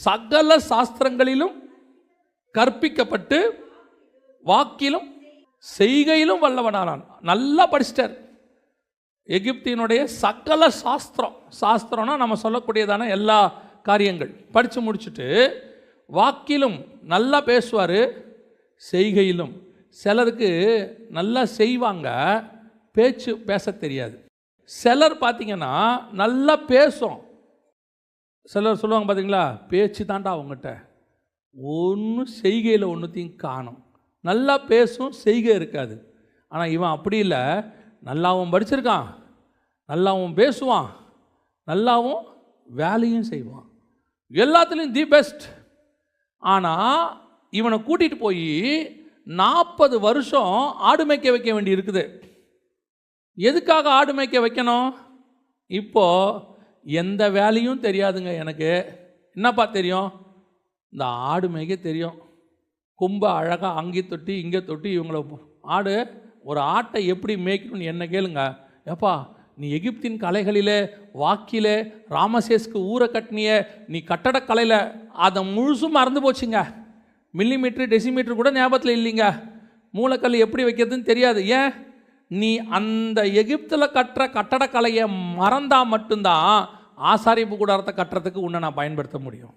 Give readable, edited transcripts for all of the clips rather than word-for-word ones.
சகல சாஸ்திரங்களிலும் கற்பிக்கப்பட்டு வாக்கிலும் செய்கையிலும் வல்லவனானான். நல்லா படிச்சிட்டார். எகிப்தினுடைய சகல சாஸ்திரம்னா நம்ம சொல்லக்கூடியதான எல்லா காரியங்கள் படித்து முடிச்சுட்டு வாக்கிலும் நல்லா பேசுவார், செய்கையிலும். சிலருக்கு நல்லா செய்வாங்க, பேச தெரியாது. சிலர் பார்த்தீங்கன்னா நல்லா பேசும், சிலர் சொல்லுவாங்க பார்த்தீங்களா, பேச்சு தாண்டா அவங்ககிட்ட, ஒன்றும் செய்கையில் ஒன்றுத்தையும் காணும். நல்லா பேசும், செய்கை இருக்காது. ஆனால் இவன் அப்படி இல்லை, நல்லாவும் படிச்சிருக்கான், நல்லாவும் பேசுவான், நல்லாவும் வேலையும் செய்வான், எல்லாத்துலேயும் தி பெஸ்ட். ஆனால் இவனை கூட்டிகிட்டு போய் 40 வருஷம் ஆடு மேய்க்க வைக்க வேண்டி இருக்குது. எதுக்காக ஆடு மேய்க்க வைக்கணும்? இப்போது எந்த வேலையும் தெரியாதுங்க எனக்கு. என்னப்பா தெரியும்? இந்த ஆடு மேய்க்க தெரியும். கொம்ப அழகாக அங்கே தொட்டி இங்கே தொட்டி இவங்கள ஒரு ஆட்டை எப்படி மேய்க்கணும்னு என்ன கேளுங்க. ஏப்பா நீ எகிப்தின் கலைகளிலே வாக்கிலே ராமசேஸ்க்கு ஊரை கட்டினிய, நீ கட்டடக்கலையில் அதை முழுசும் மறந்து போச்சுங்க. மில்லிமீட்ரு டெசிமீட்ரு கூட ஞாபகத்தில் இல்லைங்க. மூலக்கல் எப்படி வைக்கிறதுன்னு தெரியாது. ஏன்? நீ அந்த எகிப்தில் கட்டுற கட்டடக்கலையை மறந்தால் மட்டும்தான் ஆசாரிப்பு கூடாரத்தை கட்டுறதுக்கு உன்னை நான் பயன்படுத்த முடியும்.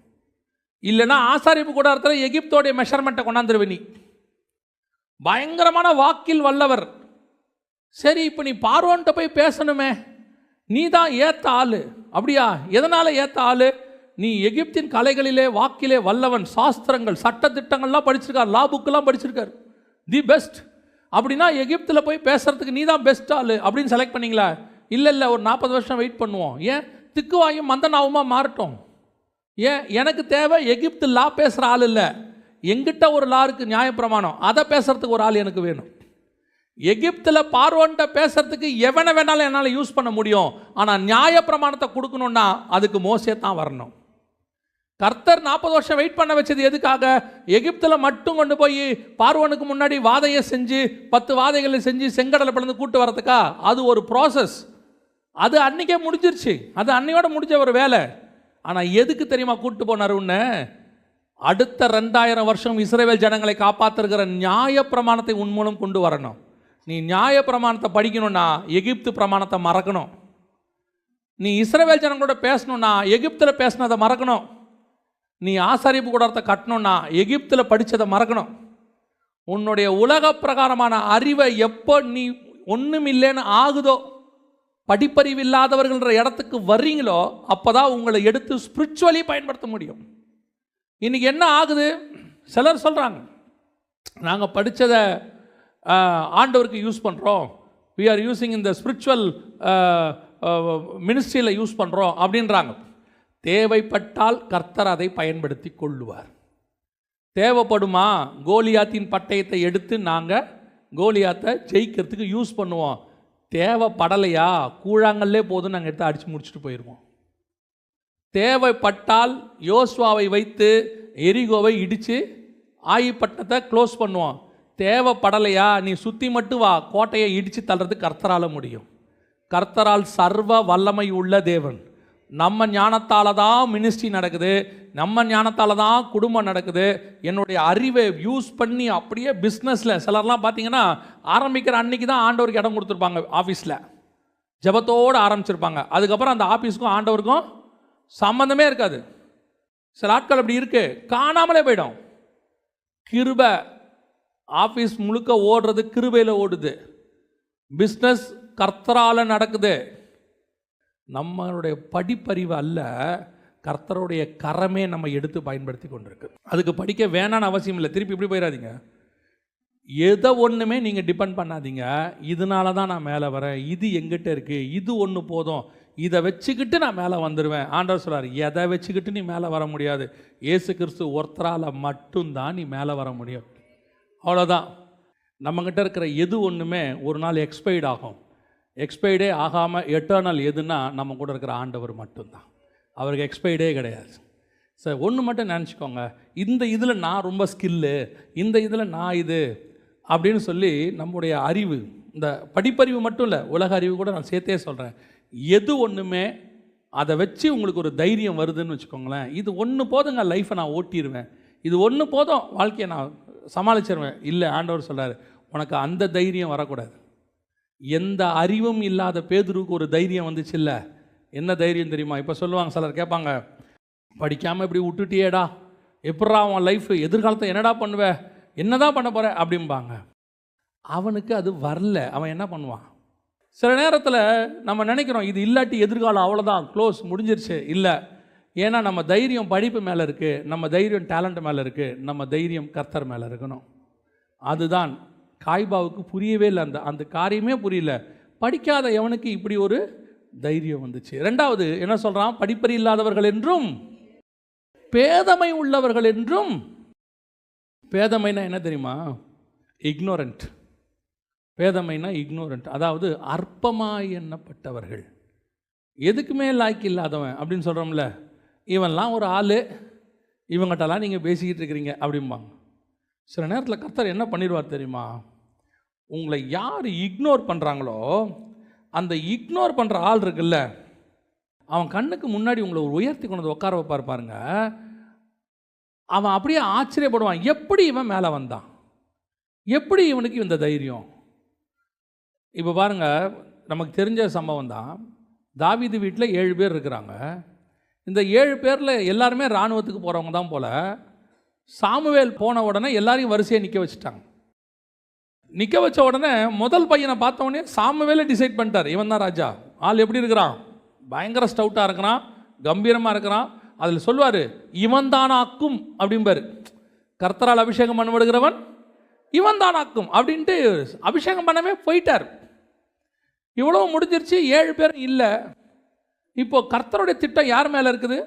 இல்லைன்னா ஆசாரிப்பு கூடாரத்தில் எகிப்தோடைய மெஷர்மெண்ட்டை கொண்டாந்துருவே. நீ பயங்கரமான வாக்கில் வல்லவர். சரி, இப்போ நீ பார்வோன்ட்ட போய் பேசணுமே, நீ தான் ஏற்ற ஆள். அப்படியா? எதனால் ஏற்ற ஆள்? நீ எகிப்தின் கலைகளிலே வாக்கிலே வல்லவன், சாஸ்திரங்கள் சட்டத்திட்டங்கள்லாம் படிச்சிருக்கார், லா புக்கெல்லாம் படிச்சிருக்கார், தி பெஸ்ட். அப்படின்னா எகிப்தில் போய் பேசுகிறதுக்கு நீ தான் பெஸ்ட் ஆள் அப்படின்னு செலக்ட் பண்ணிங்களா? இல்லை, ஒரு 40 வருஷம் வெயிட் பண்ணுவோம். ஏன்? திக்குவாயும் மந்தனாவுமா மாறட்டும். ஏன்? எனக்கு தேவை எகிப்து லா பேசுகிற ஆள் இல்லை, எங்கிட்ட ஒரு லா இருக்குது, நியாயப்பிரமாணம், அதை பேசுகிறதுக்கு ஒரு ஆள் எனக்கு வேணும். எகிப்தில் பார்வோன்ட்ட பேசுறதுக்கு எவனை வேணாலும் என்னால் யூஸ் பண்ண முடியும். ஆனால் நியாயப்பிரமாணத்தை கொடுக்கணுன்னா அதுக்கு மோசே தான் வரணும். கர்த்தர் 40 வருஷம் வெயிட் பண்ண வச்சது எதுக்காக? எகிப்தில் மட்டும் கொண்டு போய் பார்வோனுக்கு முன்னாடி வாதையை செஞ்சு 10 வாதைகளை செஞ்சு செங்கடலை பிளந்து கூட்டு வரதுக்கா? அது ஒரு ப்ராசஸ். அது அன்றைக்கே முடிஞ்சிருச்சு, அது அன்னையோட முடிஞ்ச ஒரு வேலை. ஆனால் எதுக்கு தெரியுமா கூட்டு போனார்? உன்னை அடுத்த 2000 வருஷம் இஸ்ரவேல் ஜனங்களை காப்பாற்றுகிற நியாயப்பிரமாணத்தை உன் மூலம் கொண்டு வரணும். நீ நியாயப்பிரமாணத்தை படிக்கணும்னா எகிப்து பிரமாணத்தை மறக்கணும். நீ இஸ்ரவேல் ஜனங்களோட பேசணும்னா எகிப்தில் பேசினதை மறக்கணும். நீ ஆசாரிப்பு கூடாரத்தை கட்டணும்னா எகிப்தில் படித்ததை மறக்கணும். உன்னுடைய உலக பிரகாரமான அறிவை எப்போ நீ ஒன்றுமில்லைன்னு ஆகுதோ, படிப்பறிவு இல்லாதவர்கள்ன்ற இடத்துக்கு வர்றீங்களோ, அப்போ தான் உங்களை எடுத்து ஸ்பிரிச்சுவலி பயன்படுத்த முடியும். இன்றைக்கி என்ன ஆகுது? சிலர் சொல்கிறாங்க, நாங்கள் படித்ததை ஆண்டவருக்கு யூஸ் பண்ணுறோம், we are using in the spiritual மினிஸ்ட்ரியில் யூஸ் பண்ணுறோம் அப்படின்றாங்க. தேவைப்பட்டால் கர்த்தர் அதை பயன்படுத்தி கொள்ளுவார். தேவைப்படுமா? கோலியாத்தின் பட்டயத்தை எடுத்து நாங்கள் கோலியாத்தை ஜெயிக்கிறதுக்கு யூஸ் பண்ணுவோம். தேவைப்படலையா? கூழாங்கல்லே போதும், நாங்கள் எடுத்து அடித்து முடிச்சுட்டு போயிடுவோம். தேவைப்பட்டால் யோசுவாவை வைத்து எரிகோவை இடித்து ஆயிப்பட்டத்தை க்ளோஸ் பண்ணுவோம். தேவைப்படலையா? நீ சுற்றி மட்டும் வா, கோட்டையை இடித்து தள்ளுறதுக்கு கர்த்தரால் முடியும். கர்த்தரால் சர்வ வல்லமை உள்ள தேவன். நம்ம ஞானத்தால் தான் மினிஸ்ட்ரி நடக்குது, நம்ம ஞானத்தால் தான் குடும்பம் நடக்குது. என்னுடைய அறிவை யூஸ் பண்ணி அப்படியே பிஸ்னஸில் சிலர்லாம் பார்த்தீங்கன்னா ஆரம்பிக்கிற அன்றைக்கி தான் ஆண்டவருக்கு இடம் கொடுத்துருப்பாங்க. ஆஃபீஸில் ஜபத்தோடு ஆரம்பிச்சிருப்பாங்க, அதுக்கப்புறம் அந்த ஆஃபீஸுக்கும் ஆண்டவருக்கும் சம்மந்தமே இருக்காது. சில ஆட்கள் அப்படி இருக்கு, காணாமலே போயிடும். கிருபை ஆஃபீஸ் முழுக்க ஓடுறது கிருபையில் ஓடுது, பிஸ்னஸ் கர்த்தரால் நடக்குது. நம்மளுடைய படிப்பறிவு அல்ல, கர்த்தருடைய கரமே நம்ம எடுத்து பயன்படுத்தி கொண்டிருக்கு. அதுக்கு படிக்க வேணான்னு அவசியம் இல்லை. திருப்பி இப்படி போயிடாதீங்க. எதை ஒன்றுமே நீங்கள் டிபெண்ட் பண்ணாதீங்க. இதனால தான் நான் மேலே வரேன், இது எங்கிட்ட இருக்குது, இது ஒன்று போதும், இதை வச்சுக்கிட்டு நான் மேலே வந்துடுவேன். ஆண்டவர் சொல்கிறார், எதை வச்சுக்கிட்டு நீ மேலே வர முடியாது. இயேசு கிறிஸ்து ஒருத்தரால் மட்டும்தான் நீ மேலே வர முடியும். அவ்வளோதான். நம்மக்கிட்ட இருக்கிற எது ஒன்றுமே ஒரு நாள் எக்ஸ்பைர்ட் ஆகும். எக்ஸ்பைர்டே ஆகாமல் எட்டர்னல் எதுனா நம்ம கூட இருக்கிற ஆண்டவர் மட்டும்தான். அவருக்கு எக்ஸ்பைர்டே கிடையாது. சார் ஒன்று மட்டும் நினச்சிக்கோங்க, இந்த இதில் நான் ரொம்ப ஸ்கில்லு, இந்த இதில் நான் இது அப்படின்னு சொல்லி நம்முடைய அறிவு, இந்த படிப்பறிவு மட்டும் இல்லை, உலக அறிவு கூட நான் சேர்த்தே சொல்கிறேன், எது ஒன்றுமே அதை வச்சு உங்களுக்கு ஒரு தைரியம் வருதுன்னு வச்சுக்கோங்களேன். இது ஒன்று போதுங்க, லைஃப்பை நான் ஓட்டிடுவேன், இது ஒன்று போதும், வாழ்க்கையை நான் சமாளிச்சிருவேன். இல்லை, ஆண்டவர் சொல்கிறார், உனக்கு அந்த தைரியம் வரக்கூடாது. எந்த அறிவும் இல்லாத பேதுருக்கு ஒரு தைரியம் வந்துச்சு. இல்லை, என்ன தைரியம் தெரியுமா? இப்போ சொல்லுவாங்க, சிலர் கேட்பாங்க, படிக்காமல் இப்படி விட்டுட்டியேடா, எப்படா அவன் லைஃப், எதிர்காலத்தை என்னடா பண்ணுவேன், என்னதான் பண்ண போகிற அப்படிம்பாங்க. அவனுக்கு அது வரல, அவன் என்ன பண்ணுவான்? சில நேரத்தில் நம்ம நினைக்கிறோம், இது இல்லாட்டி எதிர்காலம் அவ்வளோதான், க்ளோஸ், முடிஞ்சிருச்சு. இல்லை, ஏன்னா நம்ம தைரியம் படிப்பு மேலே இருக்குது, நம்ம தைரியம் டேலண்ட் மேலே இருக்குது, நம்ம தைரியம் கர்த்தர் மேலே இருக்கணும். அதுதான் காய்பாவுக்கு புரியவே இல்லை, அந்த காரியமே புரியல. படிக்காத எவனுக்கு இப்படி ஒரு தைரியம் வந்துச்சு. ரெண்டாவது என்ன சொல்கிறான்? படிப்பறி இல்லாதவர்கள் என்றும் பேதமை உள்ளவர்கள் என்றும். பேதமைனா என்ன தெரியுமா? இக்னோரண்ட். பேதமைனா இக்னோரண்ட், அதாவது அற்பமாய் எண்ணப்பட்டவர்கள், எதுக்குமே லாய்க்கு இல்லாதவன் அப்படின்னு சொல்கிறோம்ல, இவன்லாம் ஒரு ஆள், இவங்ககிட்டலாம் நீங்கள் பேசிக்கிட்டு இருக்கிறீங்க அப்படிம்பாங்க. சில நேரத்தில் கர்த்தர் என்ன பண்ணிடுவார் தெரியுமா? உங்களை யார் இக்னோர் பண்ணுறாங்களோ, அந்த இக்னோர் பண்ணுற ஆள் இருக்குல்ல, அவன் கண்ணுக்கு முன்னாடி உங்களை ஒரு உயர்த்தி கொண்டு வந்து உட்கார வைப்பார் பாருங்க. அவன் அப்படியே ஆச்சரியப்படுவான், எப்படி இவன் மேலே வந்தான், எப்படி இவனுக்கு இந்த தைரியம். இப்போ பாருங்கள், நமக்கு தெரிஞ்ச சம்பவம் தான். தாவீது வீட்டில் 7 பேர் இருக்கிறாங்க. இந்த 7 பேரில் எல்லாருமே இராணுவத்துக்கு போகிறவங்க தான் போல். சாமுவேல் போன உடனே எல்லாரையும் வரிசையாக நிற்க வச்சுட்டாங்க. நிற்க வச்ச உடனே முதல் பையனை பார்த்த உடனே சாமுவேலே டிசைட் பண்ணிட்டார், இவன் தான் ராஜா. ஆள் எப்படி இருக்கிறான்? பயங்கர ஸ்டவுட்டாக இருக்கிறான், கம்பீரமாக இருக்கிறான். அதில் சொல்லுவார், இவன் தானாக்கும் அப்படிம்பார். கர்த்தரால் அபிஷேகம் பண்ணப்படுகிறவன் இவன் தானாக்கும் அப்படின்ட்டு அபிஷேகம் பண்ணவே போயிட்டார். இவ்வளோ முடிஞ்சிருச்சு, 7 பேர் இல்லை. இப்போ கர்த்தருடைய திட்டம் யார் மேலே இருக்குது?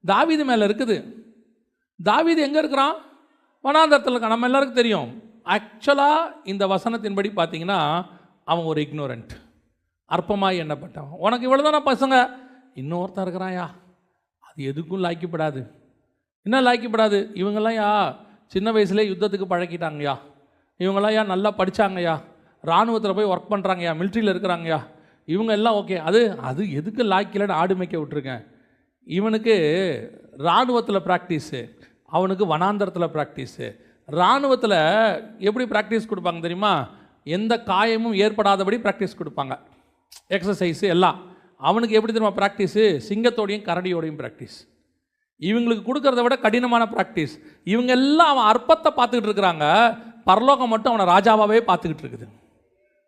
தாவீது மேலே இருக்குது. தாவீது எங்கே இருக்கிறான்? வனாந்தரத்தில் இருக்கான். நம்ம எல்லாருக்கும் தெரியும். ஆக்சுவலாக இந்த வசனத்தின்படி பார்த்தீங்கன்னா அவன் ஒரு இக்னோரண்ட், அற்பமாய் எண்ணப்பட்டவன். உனக்கு இவ்வளோ தானே பசங்க, இன்னொருத்தன் இருக்கிறாயா, அது எதுக்கும் லாய்க்கப்படாது. என்ன லாய்க்கப்படாது? இவங்கெல்லாம் யா சின்ன வயசுலேயே யுத்தத்துக்கு பழக்கிட்டாங்கய்யா, இவங்கெல்லாம் யா நல்லா படித்தாங்கய்யா, இராணுவத்தில் போய் ஒர்க் பண்ணுறாங்கய்யா, மிலிட்ரியில் இருக்கிறாங்கய்யா, இவங்க எல்லாம் ஓகே. அது எதுக்கு லாய்க்கலன்னு ஆடு மேய்க்க விட்டுருக்கேன். இவனுக்கு இராணுவத்தில் ப்ராக்டிஸு, அவனுக்கு வனாந்தரத்தில் ப்ராக்டிஸு. இராணுவத்தில் எப்படி ப்ராக்டிஸ் கொடுப்பாங்க தெரியுமா? எந்த காயமும் ஏற்படாதபடி ப்ராக்டிஸ் கொடுப்பாங்க, எக்ஸசைஸு எல்லாம். அவனுக்கு எப்படி தெரியுமா ப்ராக்டிஸு? சிங்கத்தோடையும் கரடியோடையும் ப்ராக்டிஸ். இவங்களுக்கு கொடுக்கறத விட கடினமான ப்ராக்டிஸ். இவங்க எல்லாம் அவன் அற்பத்தை பார்த்துக்கிட்டு இருக்கிறாங்க, பரலோகம் மட்டும் அவனை ராஜாவாகவே பார்த்துக்கிட்டு இருக்குது.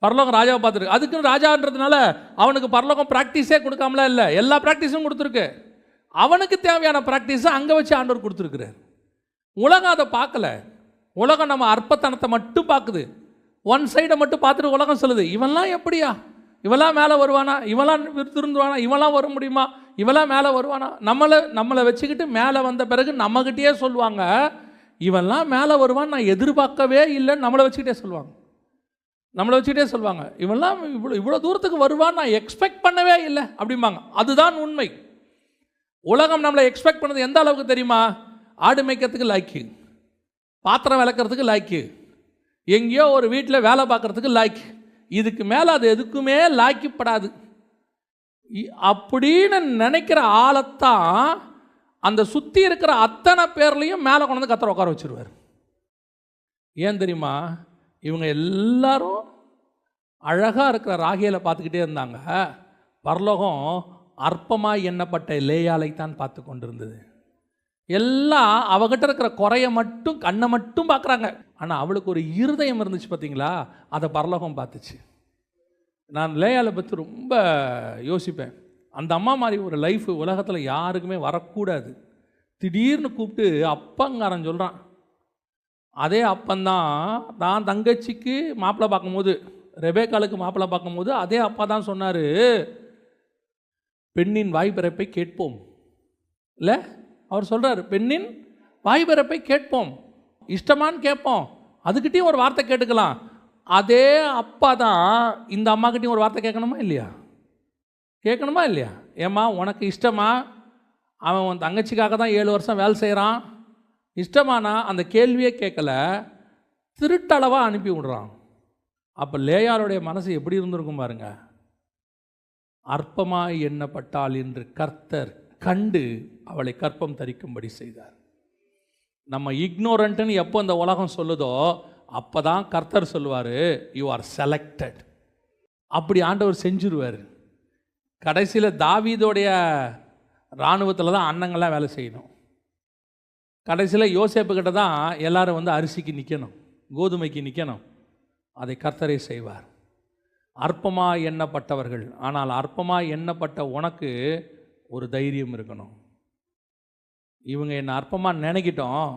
பரலோகம் ராஜாவை பார்த்துருக்கு. அதுக்குன்னு ராஜான்றதுனால அவனுக்கு பரலோகம் ப்ராக்டிஸே கொடுக்காமலாம் இல்லை, எல்லா ப்ராக்டிஸும் கொடுத்துருக்கு. அவனுக்கு தேவையான ப்ராக்டிஸை அங்கே வச்சு ஆண்டவர் கொடுத்துருக்குறார். உலகம் அதை பார்க்கல. உலகம் நம்ம அற்பத்தனத்தை மட்டும் பார்க்குது, ஒன் சைடை மட்டும் பார்த்துட்டு உலகம் சொல்லுது, இவன்லாம் எப்படியா, இவெல்லாம் மேலே வருவானா, இவெல்லாம் திருந்துவானா, இவெல்லாம் வர முடியுமா, இவெல்லாம் மேலே வருவானா. நம்மளை வச்சுக்கிட்டு மேலே வந்த பிறகு நம்மகிட்டயே சொல்லுவாங்க, இவெல்லாம் மேலே வருவான்னு நான் எதிர்பார்க்கவே இல்லைன்னு நம்மளை வச்சுக்கிட்டே சொல்லுவாங்க. இவெல்லாம் இவ்வளோ தூரத்துக்கு வருவான்னு நான் எக்ஸ்பெக்ட் பண்ணவே இல்லை அப்படிம்பாங்க. அதுதான் உண்மை. உலகம் நம்மளை எக்ஸ்பெக்ட் பண்ணது எந்த அளவுக்கு தெரியுமா? ஆடு மேய்க்கிறதுக்கு லாய்க்கு, பாத்திரம் விளக்கிறதுக்கு லாய்க்கு, எங்கேயோ ஒரு வீட்டில் வேலை பார்க்குறதுக்கு லாய்க்கு. இதுக்கு மேலே அது எதுக்குமே லாய்க்கப்படாது அப்படின்னு நினைக்கிற ஆளைத்தான் அந்த சுற்றி இருக்கிற அத்தனை பேர்லையும் மேலே கொண்டு வந்து கர்த்தர் உட்கார வச்சுருவார். ஏன் தெரியுமா? இவங்க எல்லாரும் அழகாக இருக்கிற ராகேலை பார்த்துக்கிட்டே இருந்தாங்க. பரலோகம் அற்பமாய் எண்ணப்பட்ட லேயாலைத்தான் பார்த்து கொண்டு இருந்தது. எல்லாம் அவகிட்ட இருக்கிற குறைய மட்டும், கண்ணை மட்டும் பார்க்குறாங்க. ஆனால் அவளுக்கு ஒரு இருதயம் இருந்துச்சு பார்த்தீங்களா, அதை பரலோகம் பார்த்துச்சு. நான் லேயாலை பற்றி ரொம்ப யோசிப்பேன். அந்த அம்மா மாதிரி ஒரு லைஃப் உலகத்தில் யாருக்குமே வரக்கூடாது. திடீர்னு கூப்பிட்டு அப்பங்காரன் சொல்கிறான். அதே அப்பந்தான் தான் தங்கச்சிக்கு மாப்பிள்ளை பார்க்கும்போது, ரெபேக்காலுக்கு மாப்பிள்ளை பார்க்கும்போது அதே அப்பா தான் சொன்னார், பெண்ணின் வாய்பிறப்பை கேட்போம். இல்லை, அவர் சொல்கிறார், பெண்ணின் வாய்பிறப்பை கேட்போம், இஷ்டமானு கேட்போம், அதுக்கிட்டையும் ஒரு வார்த்தை கேட்டுக்கலாம். அதே அப்பா தான் இந்த அம்மாக்கிட்டையும் ஒரு வார்த்தை கேட்கணுமா இல்லையா? ஏம்மா உனக்கு இஷ்டமா? அவன் உன் தங்கச்சிக்காக தான் 7 வருஷம் வேலை செய்கிறான், இஷ்டமானா அந்த கேள்வியே கேட்கல, திருட்டளவாக அனுப்பி விடுறான். அப்போ லேயாளுடைய மனசு எப்படி இருந்திருக்கும் பாருங்க. அற்பமாய் எண்ணப்பட்டாள் என்று கர்த்தர் கண்டு அவளை கற்பம் தரிக்கும்படி செய்தார். நம்ம இக்னோரண்ட்னு எப்போ அந்த உலகம் சொல்லுதோ அப்போ தான் கர்த்தர் சொல்லுவார், யூ ஆர் செலக்டட். அப்படி ஆண்டவர் செஞ்சுருவார். கடைசியில் தாவீதோடைய இராணுவத்தில் தான் அண்ணங்கள்லாம் வேலை செய்யணும். கடைசியில் யோசேப்புக்கிட்ட தான் எல்லாரும் வந்து அரிசிக்கு நிற்கணும், கோதுமைக்கு நிற்கணும். அதை கர்த்தரே செய்வார். அற்பமாக எண்ணப்பட்டவர்கள். ஆனால் அற்பமாக எண்ணப்பட்ட உனக்கு ஒரு தைரியம் இருக்கணும். இவங்க என்னை அற்பமாக நினைக்கிட்டோம்,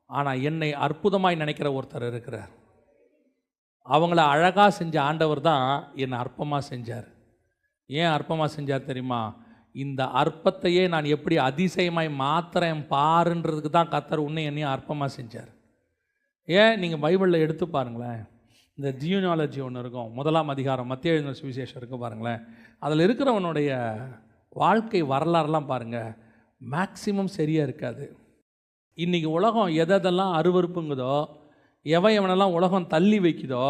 ஆனால் என்னை அற்புதமாய் நினைக்கிற ஒருத்தர் இருக்கிறார். அவங்கள அழகாக செஞ்ச ஆண்டவர் தான் என்னை அற்பமாக செஞ்சார். ஏன் அற்பமாக செஞ்சார் தெரியுமா? இந்த அற்பத்தையே நான் எப்படி அதிசயமாய் மாத்திரேன் பாருன்றதுக்கு தான் கர்த்தர் உன்னை என்னையும் அற்பமாக செஞ்சார். ஏன் நீங்கள் பைபிளில் எடுத்து பாருங்களேன், இந்த ஜியோனாலஜி ஒன்று இருக்கும், 1ஆம் அதிகாரம் மத்தேயு எழுதின சுவிசேஷம் இருக்கும் பாருங்களேன். அதில் இருக்கிறவனுடைய வாழ்க்கை வரலாறுலாம் பாருங்கள், மேக்சிமம் சரியாக இருக்காது. இன்றைக்கி உலகம் எதெல்லாம் அருவருப்புங்குதோ, எவனெல்லாம் உலகம் தள்ளி வைக்குதோ,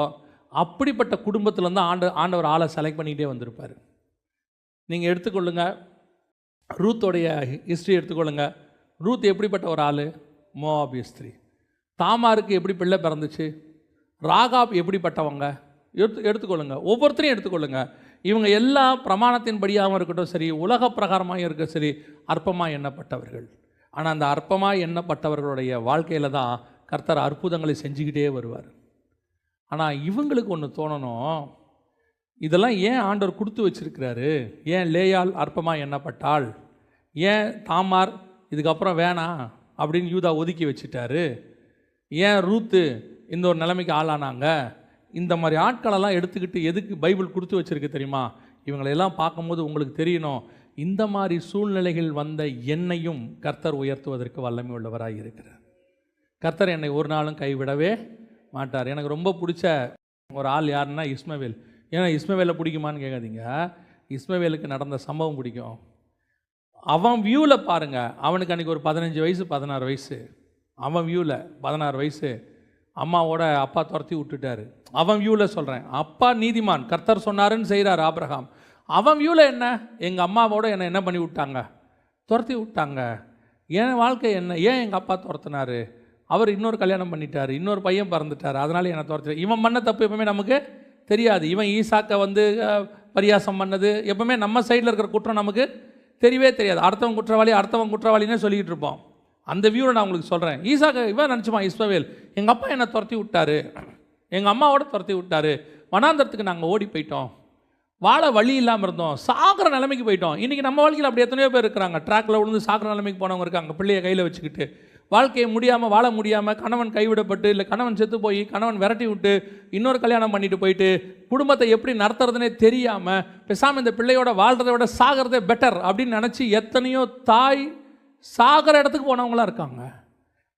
அப்படிப்பட்ட குடும்பத்திலேருந்து ஆண்டவர் ஆளை செலக்ட் பண்ணிக்கிட்டே வந்திருப்பார். நீங்கள் எடுத்துக்கொள்ளுங்க, ரூத்தோடைய ஹிஸ்ட்ரி எடுத்துக்கொள்ளுங்க. ரூத் எப்படிப்பட்ட ஒரு ஆள்? மோவாபிய ஸ்திரீ. தாமாருக்கு எப்படி பிள்ளை பிறந்துச்சு? ராகாப் எப்படிப்பட்டவங்க? எடுத்துக்கொள்ளுங்க, ஒவ்வொருத்தரையும் எடுத்துக்கொள்ளுங்க. இவங்க எல்லா பிரமாணத்தின்படியாகவும் இருக்கட்டும் சரி, உலக பிரகாரமாக இருக்க சரி, அற்பமாக எண்ணப்பட்டவர்கள். ஆனால் அந்த அற்பமாக எண்ணப்பட்டவர்களுடைய வாழ்க்கையில் தான் கர்த்தர் அற்புதங்களை செஞ்சுக்கிட்டே வருவார். ஆனால் இவங்களுக்கு ஒன்று தோணணும், இதெல்லாம் ஏன் ஆண்டவர் கொடுத்து வச்சிருக்கிறாரு? ஏன் லேயாள் அற்பமாக எண்ணப்பட்டாள்? ஏன் தாமார் இதுக்கப்புறம் வேணாம் அப்படின்னு யூதா ஒதுக்கி வச்சுட்டாரு? ஏன் ரூத்து இந்த ஒரு நிலைமைக்கு ஆளானாங்க? இந்த மாதிரி ஆட்களெல்லாம் எடுத்துக்கிட்டு எதுக்கு பைபிள் கொடுத்து வச்சிருக்கு தெரியுமா? இவங்களெல்லாம் பார்க்கும்போது உங்களுக்கு தெரியணும், இந்த மாதிரி சூழ்நிலைகள் வந்த என்னையும் கர்த்தர் உயர்த்துவதற்கு வல்லமை உள்ளவராக இருக்கிறார். கர்த்தர் என்னை ஒரு நாளும் கைவிடவே மாட்டார். எனக்கு ரொம்ப பிடிச்ச ஒரு ஆள் யாருன்னா இஸ்மவேல். ஏன்னா இஸ்மவேலை பிடிக்குமான்னு கேட்காதீங்க, இஸ்மவேலுக்கு நடந்த சம்பவம் பிடிக்கும். அவன் வியூவில் பாருங்கள், அவனுக்கு அன்றைக்கி ஒரு 15 வயசு 16 வயசு. அவன் வியூவில் 16 வயசு, அம்மாவோட அப்பா துரத்தி விட்டுட்டாரு. அவன் வியூவில் சொல்கிறேன், அப்பா நீதிமான், கர்த்தர் சொன்னாருன்னு செய்கிறார் ஆபிரகாம். அவன் வியூவில் என்ன, எங்கள் அம்மாவோட என்னை என்ன பண்ணி விட்டாங்க? துரத்தி விட்டாங்க. என் வாழ்க்கை என்ன? ஏன் எங்கள் அப்பா துரத்தினார்? அவர் இன்னொரு கல்யாணம் பண்ணிட்டார், இன்னொரு பையன் பிறந்துட்டார், அதனால் என்னை துரத்தி. இவன் பண்ண தப்பு எப்பவுமே நமக்கு தெரியாது. இவன் ஈசாக்கை வந்து பரியாசம் பண்ணது எப்பவுமே நம்ம சைடில் இருக்கிற குற்றம் நமக்கு தெரியவே தெரியாது. அடுத்தவன் குற்றவாளினே சொல்லிக்கிட்டு இருப்போம். அந்த வியூவில் நான் உங்களுக்கு சொல்கிறேன். ஈசாக்கை இவன் நினச்சிப்பான், இஸ்மவேல் எங்கள் அப்பா என்னை துரத்தி விட்டார், எங்கள் அம்மாவோட துரத்தி விட்டார், வனாந்தரத்துக்கு நாங்கள் ஓடி போயிட்டோம், வாழ வழி இல்லாமல் இருந்தோம், சாகிற நிலைமைக்கு போயிட்டோம். இன்றைக்கி நம்ம வாழ்க்கையில் அப்படி எத்தனையோ பேர் இருக்கிறாங்க. ட்ராக்கில் விழுந்து சாகிற நிலைமைக்கு போனவங்க இருக்காங்க, பிள்ளையை கையில் வச்சுக்கிட்டு. வாழ்க்கையை முடியாமல் வாழ முடியாமல், கணவன் கைவிடப்பட்டு, இல்லை கணவன் செத்து போய், கணவன் விரட்டி விட்டு இன்னொரு கல்யாணம் பண்ணிட்டு போயிட்டு, குடும்பத்தை எப்படி நடத்துறதுனே தெரியாமல் பேசாமல் இந்த பிள்ளையோட வாழ்கிறத விட சாகிறதே பெட்டர் அப்படின்னு நினச்சி எத்தனையோ தாய் சாகிற இடத்துக்கு போனவங்களாம் இருக்காங்க.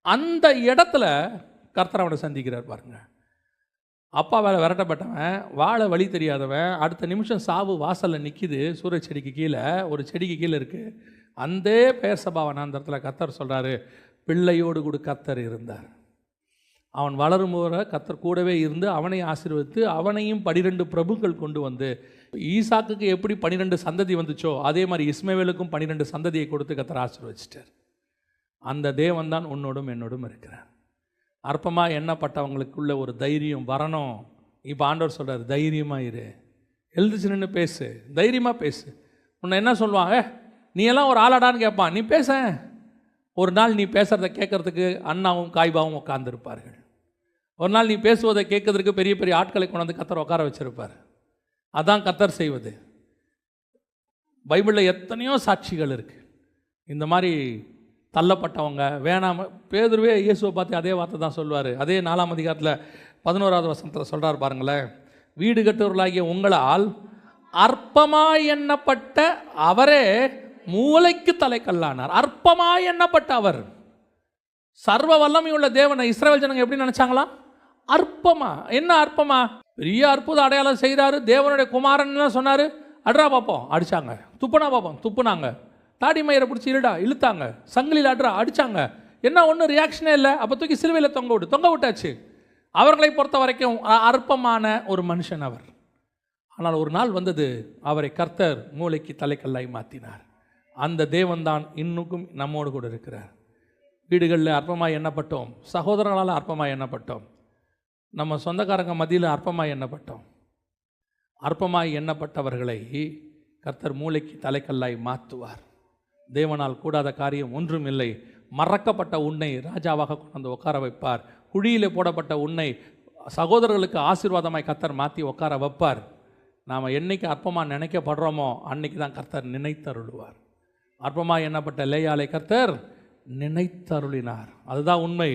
அந்த இடத்துல கர்த்தர் அவனை சந்திக்கிறார் பாருங்க. அப்பா வேலை விரட்டப்பட்டவன், வாழ வழி தெரியாதவன், அடுத்த நிமிஷம் சாவு வாசலில் நிற்கிது. சூரிய செடிக்கு கீழே, ஒரு செடிக்கு கீழே இருக்குது. அந்த பெயர் சபா வனாந்தரத்தில் கர்த்தர் சொல்கிறாரு, பிள்ளையோடு கூட கர்த்தர் இருந்தார். அவன் வளரும்போது கர்த்தர் கூடவே இருந்து அவனை ஆசீர்வதித்து அவனையும் 12 பிரபுக்கள் கொண்டு வந்து, ஈசாக்குக்கு எப்படி 12 சந்ததி வந்துச்சோ அதே மாதிரி இஸ்மவேலுக்கும் 12 சந்ததியை கொடுத்து கர்த்தர் ஆசீர்வதிச்சிட்டார். அந்த தேவன் தான் உன்னோடும் என்னோடும் இருக்கிறார். அற்பமாக எண்ணப்பட்டவங்களுக்குள்ள ஒரு தைரியம் வரணும். இப்போ ஆண்டவர் சொல்கிறார், தைரியமாக இரு, எழுந்துச்சு நின்று பேசு, தைரியமாக பேசு. உன்னை என்ன சொல்லுவாங்க, நீ எல்லாம் ஒரு ஆளாடான்னு கேட்பான், நீ பேச. ஒரு நாள் நீ பேசுகிறத கேட்கறதுக்கு அண்ணாவும் காய்பாவும் உட்கார்ந்துருப்பார்கள். ஒரு நாள் நீ பேசுவதை கேட்கறதுக்கு பெரிய பெரிய ஆட்களை கொண்டு வந்து கர்த்தர் உட்கார வச்சிருப்பார். அதான் கர்த்தர் செய்வது. பைபிளில் எத்தனையோ சாட்சிகள் இருக்குது. இந்த மாதிரி தள்ளப்பட்டவங்க வேணாம். பேதுருவே இயேசுவை பார்த்து அதே வார்த்தை தான் சொல்லுவார். அதே 4ஆம் அதிகாரத்தில் 11வது வசனத்தில் சொல்கிறார் பாருங்களேன், வீடு கட்டுவர்களாகிய உங்களால் அற்பமாய் எண்ணப்பட்ட அவரே மூளைக்கு தலைக்கல்லானார். அற்பமாய் எண்ணப்பட்ட அவர். சர்வ வல்லமையுள்ள தேவனை இஸ்ரவேல் ஜனங்க எப்படி நினைச்சாங்களா? அற்பமா. என்ன அற்பமா? பெரிய அற்புத அடையாளம் செய்கிறாரு, தேவனுடைய குமாரன் சொன்னார், அட்ரா பார்ப்போம், அடித்தாங்க. துப்புனா பார்ப்போம், துப்புனாங்க. தாடி மயிரை பிடிச்சி இழுத்தாங்க, சங்கிலியில் அட்ரா அடித்தாங்க. என்ன ஒன்றும் ரியாக்ஷனே இல்லை. அப்போ தூக்கி சிலுவையில் தொங்க விட்டாச்சு. அவர்களை பொறுத்த வரைக்கும் அற்பமான ஒரு மனுஷன் அவர். ஆனால் ஒரு நாள் வந்தது, அவரை கர்த்தர் மூளைக்கு தலைக்கல்லாய் மாற்றினார். அந்த தேவன்தான் இன்னும் நம்மோடு கூட இருக்கிறார். வீடுகளில் அற்பமாய் எண்ணப்பட்டோம், சகோதரர்களால் அற்பமாய் எண்ணப்பட்டோம், நம்ம சொந்தக்காரங்க மத்தியில் அற்பமாய் எண்ணப்பட்டோம். அற்பமாய் எண்ணப்பட்டவர்களை கர்த்தர் மூளைக்கு தலைக்கல்லாய் மாற்றுவார். தேவனால் கூடாத காரியம் ஒன்றும் இல்லை. மறக்கப்பட்ட உன்னை ராஜாவாக கொண்டு வந்து உட்கார வைப்பார். குழியிலே போடப்பட்ட உன்னை சகோதரர்களுக்கு ஆசீர்வாதமாய் கர்த்தர் மாற்றி உட்கார வைப்பார். நாம் என்னைக்கு அற்பமாக நினைக்கப்படுறோமோ அன்னைக்கு தான் கர்த்தர் நினைத்தருளுவார். அற்பமாக எண்ணப்பட்ட லேயாளை கர்த்தர் நினைத்தருளினார். அதுதான் உண்மை.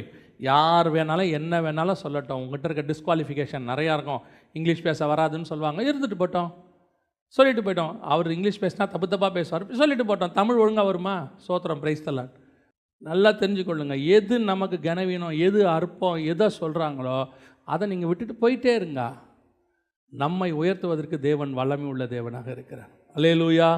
யார் வேணாலும் என்ன வேணாலும் சொல்லட்டும், உங்கள்கிட்ட இருக்க டிஸ்குவாலிஃபிகேஷன் நிறையா இருக்கும். இங்கிலீஷ் பேச வராதுன்னு சொல்லுவாங்க, இருந்துட்டு போட்டோம், சொல்லிட்டு போயிட்டோம். அவர் இங்கிலீஷ் பேசினா தப்பு தப்பாக பேசுவார், சொல்லிட்டு போட்டோம். தமிழ் ஒழுங்காக வருமா? சோத்திரம், பிரைஸ் தி லார்ட். நல்லா தெரிஞ்சுக்கொள்ளுங்க, எது நமக்கு கனவீனம், எது அற்பம், எதை சொல்கிறாங்களோ அதை நீங்கள் விட்டுட்டு போயிட்டே இருங்க. நம்மை உயர்த்துவதற்கு தேவன் வல்லமை உள்ள தேவனாக இருக்கிறார். அல்லேலூயா.